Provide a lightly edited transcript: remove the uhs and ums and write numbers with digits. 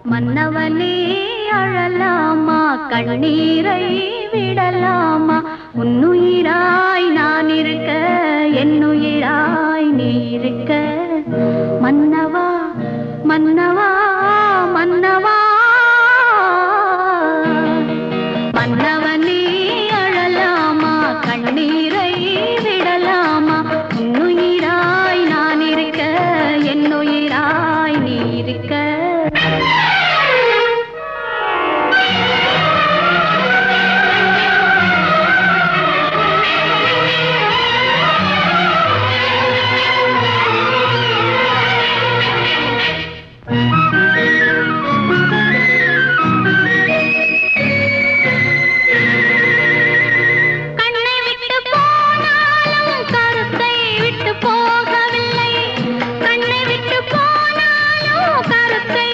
மன்னவனே அழலாமா கண்ணீரை விடலாமா உன்னுயிராய் நான் இருக்க என்னுயிராய் நீ இருக்க மன்னவா மன்னவா மன்னவா மன்னவனே அழலாமா கண்ணீரை விடலாமா உன்னுயிராய் நான் இருக்க என்னுயிராய் நீ இருக்க